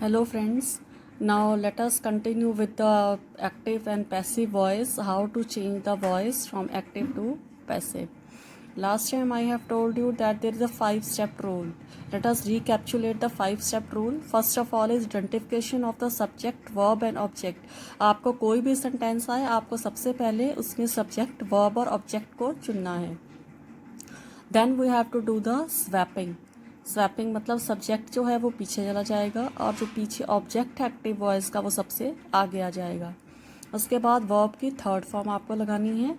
Hello friends, now let us continue with the active and passive voice, how to change the voice from active to passive. Last time I have told you that there is a 5-step rule. Let us recapitulate the 5-step rule. First of all is identification of the subject, verb and object. आपको कोई भी sentence आए, आपको सबसे पहले उसमें subject, verb और object को चुनना है. Then we have to do the swapping. Swapping मतलब सब्जेक्ट जो है वो पीछे चला जाएगा और जो पीछे ऑब्जेक्ट है एक्टिव वॉइस का वो सबसे आगे आ जाएगा. उसके बाद वर्ब की थर्ड फॉर्म आपको लगानी है.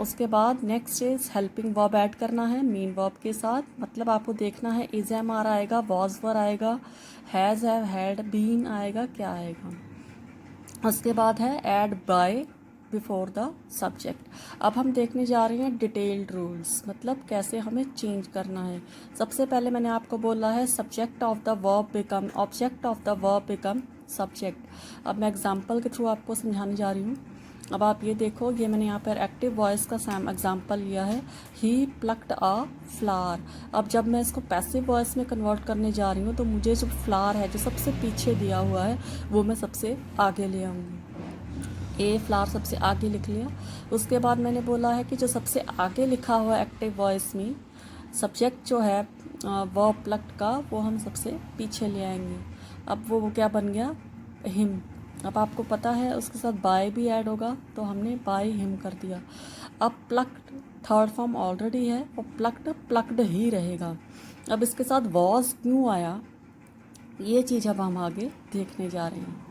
उसके बाद next is helping verb add करना है मेन वर्ब के साथ. मतलब आपको देखना है इज एम आर आएगा, वॉज वर आएगा, हैज़ हैव हैड बीन आएगा, क्या आएगा. उसके बाद है add by before the subject. अब हम देखने जा रहे हैं डिटेल्ड रूल्स, मतलब कैसे हमें चेंज करना है. सबसे पहले मैंने आपको बोला है subject of the verb become object of the verb become subject. अब मैं एग्जांपल के थ्रू आपको समझाने जा रही हूँ. अब आप ये देखो, ये मैंने यहाँ पर एक्टिव वॉइस का सैम एग्जांपल लिया है, ही प्लक्ड अ फ्लावर. अब जब मैं इसको पैसिव वॉइस में कन्वर्ट करने जा रही हूँ तो मुझे जो फ्लावर है जो सबसे पीछे दिया हुआ है वो मैं सबसे आगे ले आऊँगी. ए फ्लावर सबसे आगे लिख लिया. उसके बाद मैंने बोला है कि जो सबसे आगे लिखा हुआ एक्टिव वॉइस में सब्जेक्ट जो है वर्ब प्लक्ड का वो हम सबसे पीछे ले आएंगे. अब वो क्या बन गया, हिम. अब आपको पता है उसके साथ बाय भी ऐड होगा तो हमने बाय हिम कर दिया. अब प्लक्ड थर्ड फॉर्म ऑलरेडी है, वो प्लक्ड ही रहेगा. अब इसके साथ वॉज क्यों आया ये चीज़ अब हम आगे देखने जा रहे हैं.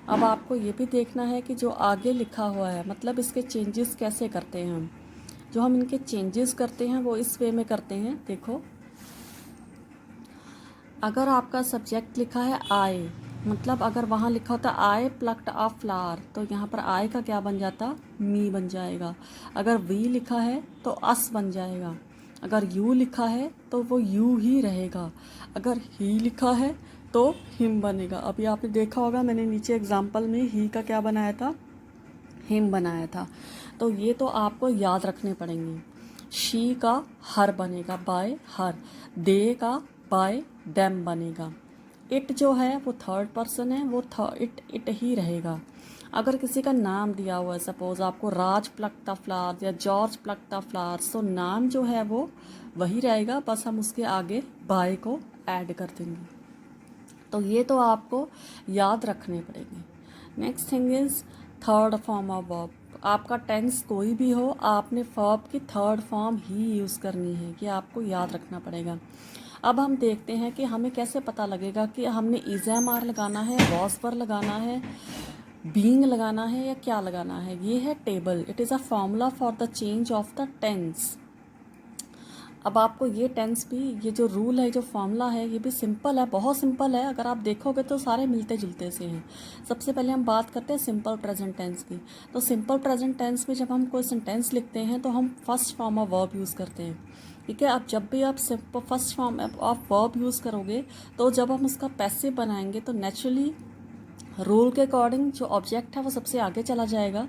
अब आपको ये भी देखना है कि जो आगे लिखा हुआ है मतलब इसके चेंजेस कैसे करते हैं हम. जो हम इनके चेंजेस करते हैं वो इस वे में करते हैं. देखो, अगर आपका सब्जेक्ट लिखा है आई, मतलब अगर वहाँ लिखा होता आई प्लक्ड अ फ्लावर तो यहाँ पर आई का क्या बन जाता, मी बन जाएगा. अगर वी लिखा है तो अस बन जाएगा. अगर यू लिखा है तो वो यू ही रहेगा. अगर ही लिखा है तो हिम बनेगा. अभी आपने देखा होगा मैंने नीचे एग्जाम्पल में ही का क्या बनाया था, हिम बनाया था. तो ये तो आपको याद रखने पड़ेंगे. शी का हर बनेगा बाय हर, दे का बाय डेम बनेगा. इट जो है वो थर्ड पर्सन है, वो इट ही रहेगा. अगर किसी का नाम दिया हुआ है, सपोज आपको राज प्लक्ड द फ्लावर्स या जॉर्ज प्लक्ड द फ्लावर्स, तो नाम जो है वो वही रहेगा, बस हम उसके आगे बाय को ऐड कर देंगे. तो ये तो आपको याद रखने पड़ेंगे. Next thing is third form of verb. आपका टेंस कोई भी हो, आपने वर्ब की थर्ड फॉर्म ही यूज़ करनी है, ये आपको याद रखना पड़ेगा. अब हम देखते हैं कि हमें कैसे पता लगेगा कि हमने इज एम आर लगाना है, वॉज पर लगाना है, बीइंग लगाना है या क्या लगाना है. ये है table. It is a formula for the change of the tense. अब आपको ये टेंस भी, ये जो रूल है, जो फॉर्मूला है, ये भी सिंपल है, बहुत सिंपल है. अगर आप देखोगे तो सारे मिलते जुलते से हैं. सबसे पहले हम बात करते हैं सिंपल प्रेजेंट टेंस की. तो सिंपल प्रेजेंट टेंस में जब हम कोई सेंटेंस लिखते हैं तो हम first form of verb use करते हैं. ठीक है. अब जब भी आप simple first form of verb use करोगे तो जब हम उसका पैसिव बनाएंगे तो नेचुरली रूल के अकॉर्डिंग जो ऑब्जेक्ट है वो सबसे आगे चला जाएगा,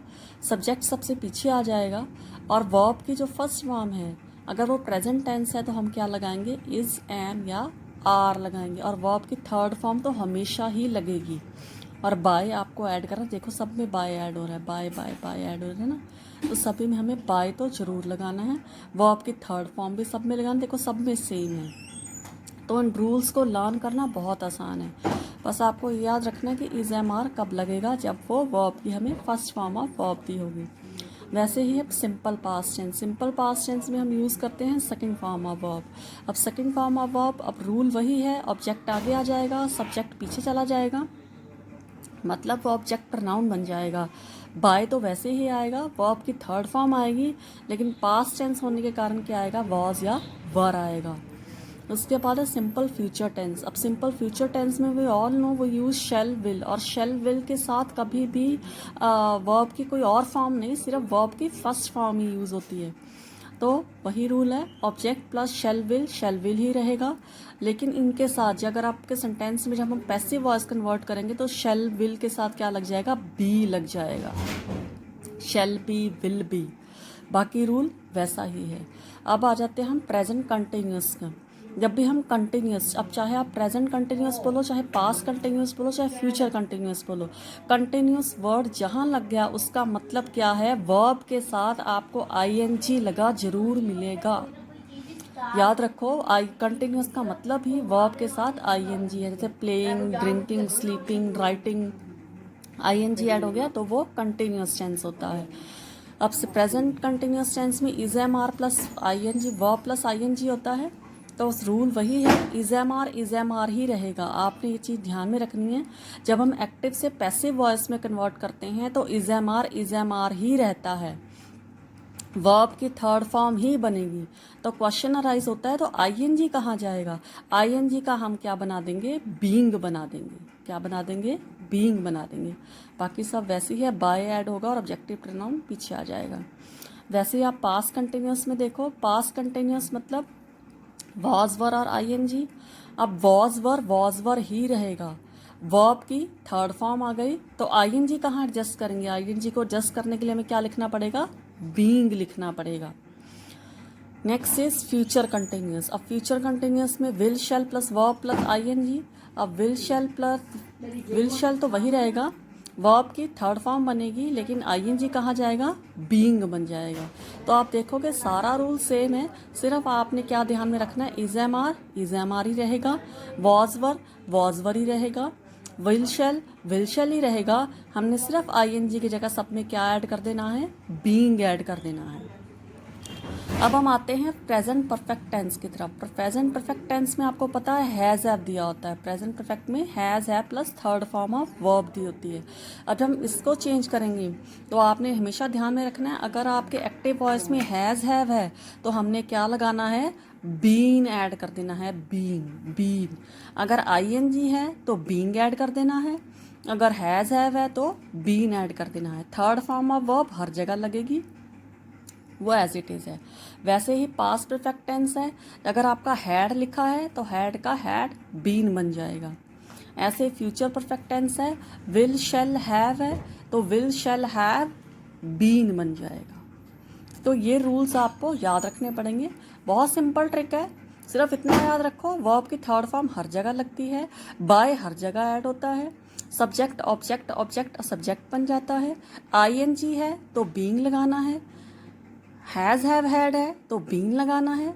सब्जेक्ट सबसे पीछे आ जाएगा, और वर्ब की जो फर्स्ट फॉर्म है अगर वो प्रेजेंट टेंस है तो हम क्या लगाएंगे, इज एम या आर लगाएंगे. और वर्ब की थर्ड फॉर्म तो हमेशा ही लगेगी. और बाय आपको ऐड करना, देखो सब में बाय ऐड हो रहा है, बाय बाय बाय ऐड हो रहा है ना, तो सभी में हमें बाय तो ज़रूर लगाना है. वर्ब की थर्ड फॉर्म भी सब में लगाना, देखो सब में सेम है. तो इन रूल्स को लर्न करना बहुत आसान है. बस आपको याद रखना है कि इज एम आर कब लगेगा, जब वो वर्ब की हमें फर्स्ट फॉर्म ऑफ वर्ब दी होगी. वैसे ही अब simple past tense, simple past tense में हम यूज़ करते हैं सेकंड फॉर्म ऑफ वर्ब. अब सेकंड फॉर्म ऑफ वर्ब, अब रूल वही है, ऑब्जेक्ट आगे आ जाएगा, सब्जेक्ट पीछे चला जाएगा, मतलब वो ऑब्जेक्ट प्रनाउन बन जाएगा. बाय तो वैसे ही आएगा, वर्ब की थर्ड फॉर्म आएगी, लेकिन पास्ट टेंस होने के कारण क्या आएगा, वॉज या वर आएगा. उसके बाद है सिंपल फ्यूचर टेंस. अब सिंपल फ्यूचर टेंस में वी ऑल नो वो यूज़ शेल विल, और शेल विल के साथ कभी भी वर्ब की कोई और फॉर्म नहीं, सिर्फ वर्ब की फर्स्ट फॉर्म ही यूज़ होती है. तो वही रूल है, ऑब्जेक्ट प्लस शेल विल ही रहेगा. लेकिन इनके साथ अगर आपके सेंटेंस में जब हम पैसिव वॉइस कन्वर्ट करेंगे तो शेल विल के साथ क्या लग जाएगा, बी लग जाएगा, शेल बी विल बी. बाकी रूल वैसा ही है. अब आ जाते हैं हम प्रेजेंट कंटिन्यूअस का. जब भी हम कंटिन्यूस, अब चाहे आप प्रेजेंट कंटिन्यूस बोलो, चाहे पास्ट कंटिन्यूस बोलो, चाहे फ्यूचर कंटिन्यूस बोलो, कंटिन्यूस वर्ड जहाँ लग गया उसका मतलब क्या है, वर्ब के साथ आपको आईएनजी लगा जरूर मिलेगा। याद रखो, आई कंटिन्यूस का मतलब ही वर्ब के साथ आईएनजी है। जैसे playing, drinking, sleeping, writing, ING add हो गया तो वो कंटिन्यूस टेंस होता है। अब से प्रेजेंट कंटिन्यूस टेंस में is am are plus ING, verb plus ING होता है। तो रूल वही है, इज एम आर ही रहेगा। आपने ये चीज़ ध्यान में रखनी है। जब हम एक्टिव से पैसिव वॉइस में कन्वर्ट करते हैं तो इज एम आर ही रहता है, वर्ब की थर्ड फॉर्म ही बनेगी। तो क्वेश्चन अराइज होता है तो आईएनजी कहाँ जाएगा, आईएनजी का हम क्या बना देंगे, बीइंग बना देंगे। क्या बना देंगे, बीइंग बना देंगे। बाकी सब वैसे ही है, बाय ऐड होगा और ऑब्जेक्टिव प्रोनाउन पीछे आ जाएगा। वैसे ही आप पास्ट कंटिन्यूस में देखो, पास्ट कंटिन्यूस मतलब वॉज वर और आईएनजी। अब वॉज वर ही रहेगा, वर्ब की थर्ड फॉर्म आ गई तो आईएनजी कहाँ एडजस्ट करेंगे, आईएनजी को एडजस्ट करने के लिए हमें क्या लिखना पड़ेगा, बीइंग लिखना पड़ेगा। Next is future continuous. अब फ्यूचर कंटिन्यूस में will shall plus verb plus ING. अब विल शैल तो वही रहेगा, वर्ब की थर्ड फॉर्म बनेगी, लेकिन आईएनजी कहाँ जाएगा, बीइंग बन जाएगा। तो आप देखोगे सारा रूल सेम है, सिर्फ आपने क्या ध्यान में रखना है, इज एम आर ही रहेगा, वॉज वर ही रहेगा, विल शैल ही रहेगा। हमने सिर्फ आईएनजी की जगह सब में क्या ऐड कर देना है, बीइंग ऐड कर देना है। अब हम आते हैं प्रेजेंट परफेक्ट टेंस की तरफ। प्रेजेंट परफेक्ट टेंस में आपको पता है हैज़ हैव दिया होता है। प्रेजेंट परफेक्ट में has have plus third form of verb दी होती है। अब हम इसको चेंज करेंगे तो आपने हमेशा ध्यान में रखना है, अगर आपके एक्टिव वॉइस में हैज़ हैव है तो हमने क्या लगाना है, बीन ऐड कर देना है, बीन। अगर आईएनजी है तो बीइंग ऐड कर देना है, अगर हैज़ हैव है तो बीन ऐड कर देना है। थर्ड फॉर्म ऑफ वर्ब हर जगह लगेगी, वो एज इट इज़ है। वैसे ही पास्ट परफेक्ट टेंस है, अगर आपका हैड लिखा है तो हैड का हैड बीन बन जाएगा। ऐसे फ्यूचर परफेक्ट टेंस है, विल शैल हैव है तो विल शैल हैव बीन बन जाएगा। तो ये रूल्स आपको याद रखने पड़ेंगे, बहुत सिंपल ट्रिक है। सिर्फ इतना याद रखो, वर्ब की थर्ड फॉर्म हर जगह लगती है, बाय हर जगह ऐड होता है, सब्जेक्ट ऑब्जेक्ट सब्जेक्ट बन जाता है, आईएनजी है तो बीइंग लगाना है, हैज़ हैव हैड है तो बीन लगाना है,